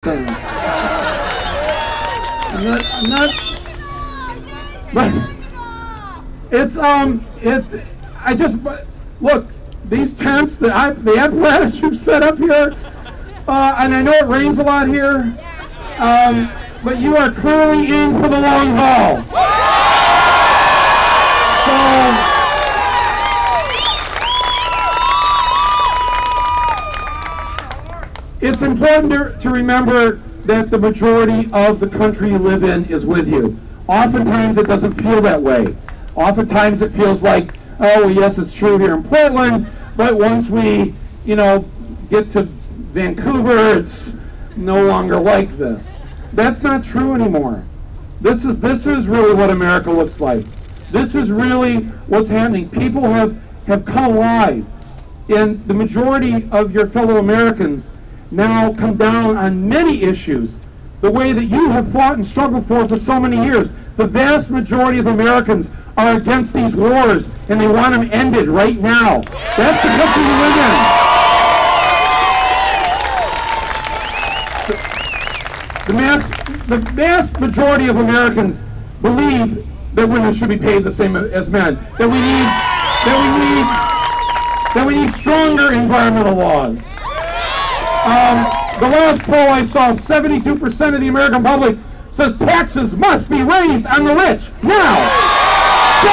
I'm not, but it's, look, these tents, the apparatus you've set up here, and I know it rains a lot here, but you are clearly in for the long haul. It's important to remember that the majority of the country you live in is with you. Oftentimes it doesn't feel that way. Oftentimes it feels like, oh yes, it's true here in Portland, but once we, get to Vancouver, it's no longer like this. That's not true anymore. This is really what America looks like. This is really what's happening. People have come alive, and the majority of your fellow Americans now come down on many issues the way that you have fought and struggled for so many years. The vast majority of Americans are against these wars and they want them ended right now. That's the country we live in. The vast majority of Americans believe that women should be paid the same as men, that we need stronger environmental laws. The last poll I saw, 72% of the American public says taxes must be raised on the rich now. 72%!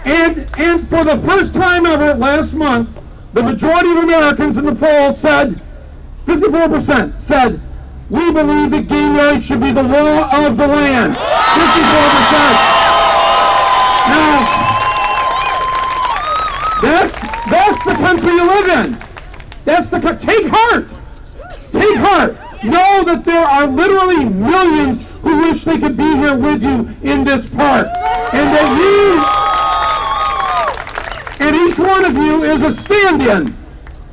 72%! And for the first time ever last month, the majority of Americans in the poll said, 54% said, we believe that gay marriage should be the law of the land. 54%. Now, that's the country you live in. Take heart. Take heart. Know that there are literally millions who wish they could be here with you in this park. And that you, and each one of you is a stand-in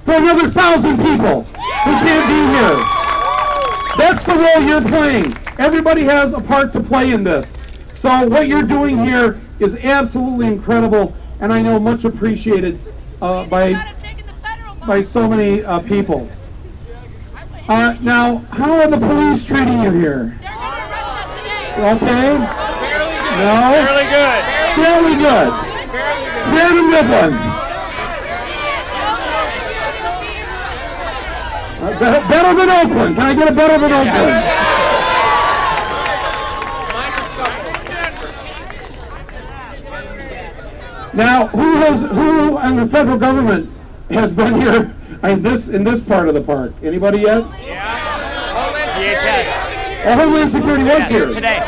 for another 1,000 people who can't be here. That's the role you're playing. Everybody has a part to play in this. So what you're doing here is absolutely incredible, and I know much appreciated by so many people. Now, how are the police treating you here? Okay? No? Fairly good. Fairly good. Fairly good one. Better than Oakland. Can I get a better than Oakland? Now, who in the federal government has been here in this part of the park? Anybody yet? Yeah. DHS. Homeland Security was here. Today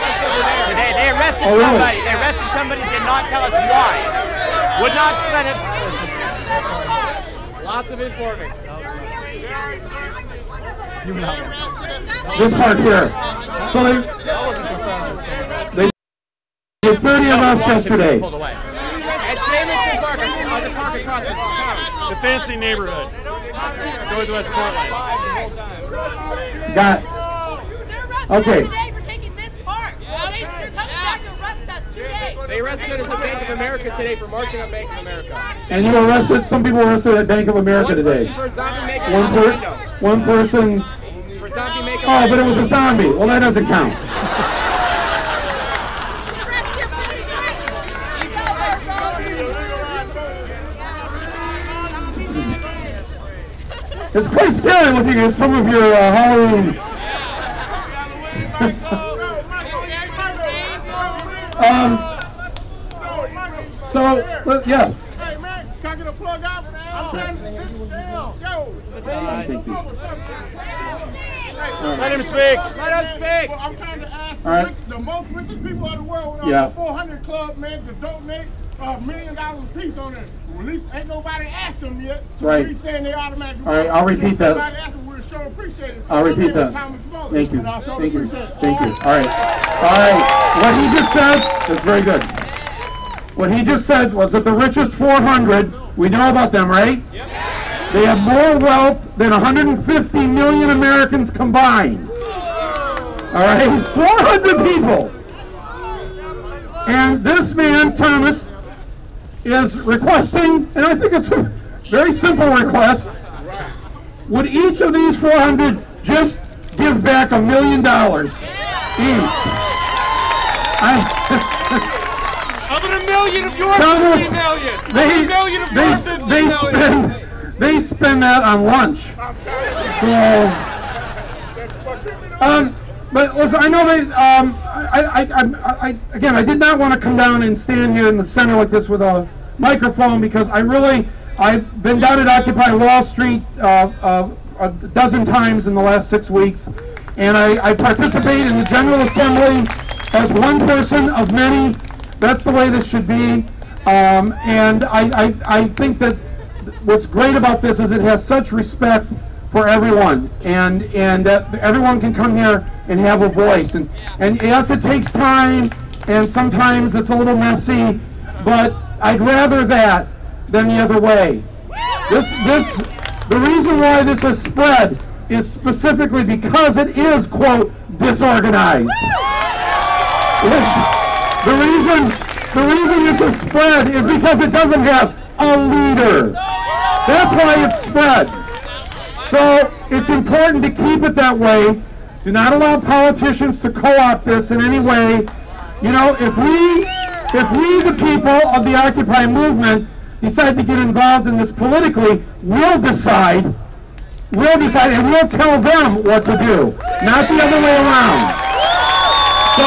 they arrested somebody. They arrested somebody. Did not tell us why. Would not let it. Lots of informing. This part here. So they did 30 of us yesterday. The fancy neighborhood. Northwest Portland. Got it. Okay. Today for taking this park. They're coming back to arrest us today. They arrested us at Bank of America today for marching on Bank of America. And you arrested, some people arrested at Bank of America today. One person. For zombie makeup. Oh, but it was a zombie. Well, that doesn't count. It's quite scary looking at some of your Halloween. Yes. Hey man, can I get a plug out? I'm trying to Let him speak. Let us speak. I'm trying to ask the most richest people of the world, Yeah. the 400 Club, man, to donate $1 million a piece on it. At least ain't nobody asked them yet. So Right. we saying they automatically. All right, I'll repeat that. Somebody asked them, we'll sure appreciate it. I'll repeat that. Thomas Muller, Thank you. and I'll sure Thank you. appreciate it. Thank you. All right. All right. What he just said is very good. What he just said was that the richest 400, we know about them, right? Yep. They have more wealth than 150 million Americans combined. All right? 400 people. And this man, Thomas, is requesting, and I think it's very simple request. Would each of these 400 just give back $1 million each? How about $1 million of yours? $3 million. $1 million of yours. $1 million. They spend that on lunch. So, but listen, I know they. Again, I did not want to come down and stand here in the center like this with a microphone because I've been down at Occupy Wall Street a dozen times in the last 6 weeks, and I participate in the General Assembly as one person of many. That's the way this should be, and I think that what's great about this is it has such respect for everyone, and everyone can come here and have a voice. And yes, it takes time, and sometimes it's a little messy, but I'd rather that than the other way. The reason why this has spread is specifically because it is, quote, disorganized. The reason this has spread is because it doesn't have a leader. That's why it's spread. So it's important to keep it that way. Do not allow politicians to co-opt this in any way. You know, if we, the people of the Occupy movement, decide to get involved in this politically, we'll decide, and we'll tell them what to do, not the other way around. So,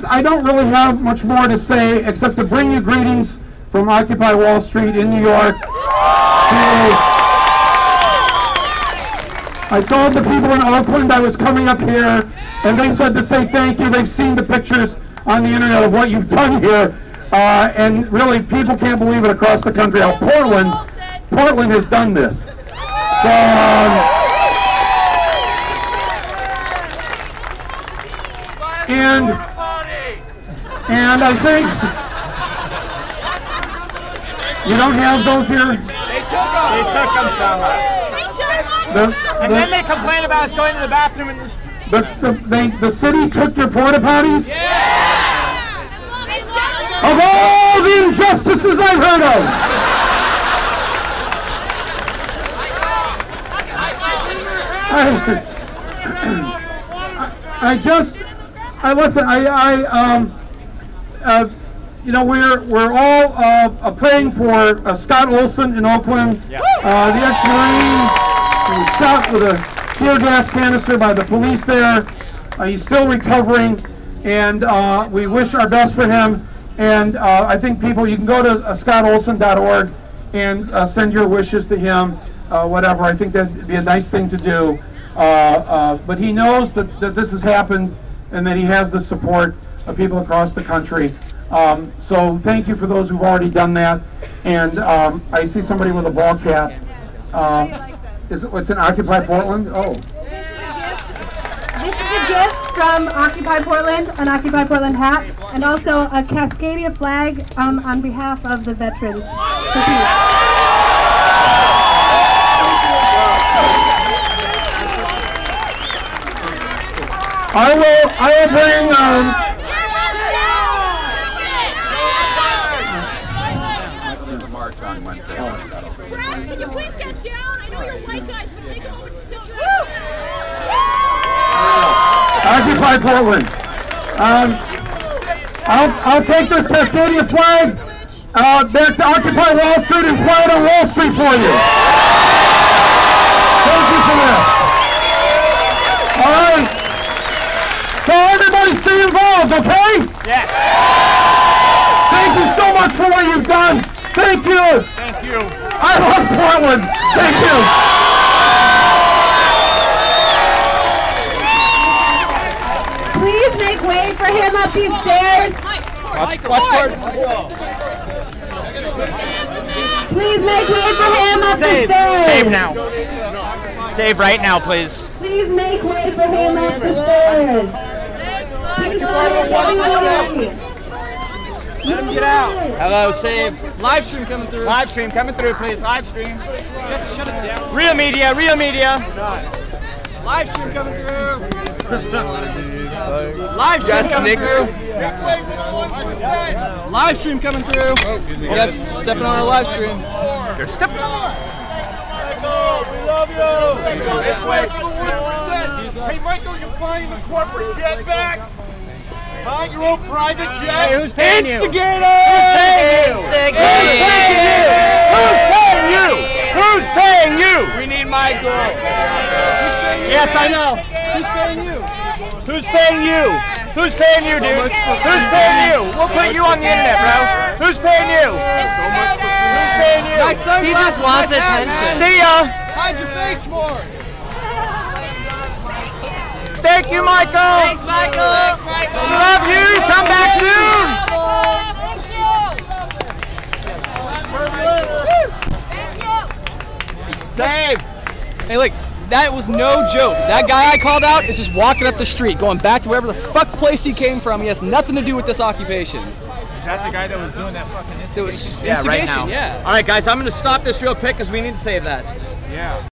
I don't really have much more to say except to bring you greetings from Occupy Wall Street in New York. I told the people in Oakland I was coming up here, and they said to say thank you. They've seen the pictures on the internet of what you've done here, and really people can't believe it across the country how Portland has done this. So, and I think you don't have those here. They took them from us. And then they complain about us going to the bathroom in the street. The city took your porta potties? Yeah! Of all the injustices I've heard of! You know, we're all praying for Scott Olson in Oakland, the ex-Marine who was shot with a tear gas canister by the police there. He's still recovering, and we wish our best for him. And I think people, you can go to scottolson.org and send your wishes to him, whatever. I think that'd be a nice thing to do. But he knows that this has happened and that he has the support of people across the country. So thank you for those who've already done that. And I see somebody with a ball cap. What's in Occupy Portland? Oh. This is a gift from Occupy Portland, an Occupy Portland hat, and also a Cascadia flag on behalf of the veterans. I will bring Can you please get down? I know you're white guys, but take a moment to sit down. Occupy Portland. I'll take this Cascadia flag back to Occupy Wall Street and fly it on Wall Street for you. Thank you for that. All right. So everybody stay involved, okay? Yes. Thank you so much for what you've done. Thank you. Thank you. I love Portland. Thank you. Please make way for him up these stairs. Watch cards. Please make way for him up the stairs. Save now. Save right now, please. Please make way for him up the stairs. Please Let him get out. Hello, save. Live stream coming through. Live stream coming through, please. Live stream. You have to shut it down. Real media, real media. Live stream coming through. Live stream coming through. Live stream coming through. Yes, stepping on our live stream. You're stepping on us. We love you. Hey, Michael, you're flying the corporate jet back? Huh? Your own private jet? Hey, who's paying you? Instigator! Who's paying you? Who's paying you? We need Michael. Yes, I know. Who's paying you? Who's paying you? Who's paying you, dude? Who's paying you? We'll put you on the internet, bro. Who's paying you? Who's paying you? He just wants attention. See ya. Hide your face more. Thank you, Michael. Thanks, Michael. Thanks, Michael. Love you. Come back soon. Thank you. Save. Hey, look, that was no joke. That guy I called out is just walking up the street, going back to wherever the fuck place he came from. He has nothing to do with this occupation. Is that the guy that was doing that fucking It was Yeah, right now. instigation, yeah. All right, guys, I'm going to stop this real quick because we need to save that. Yeah.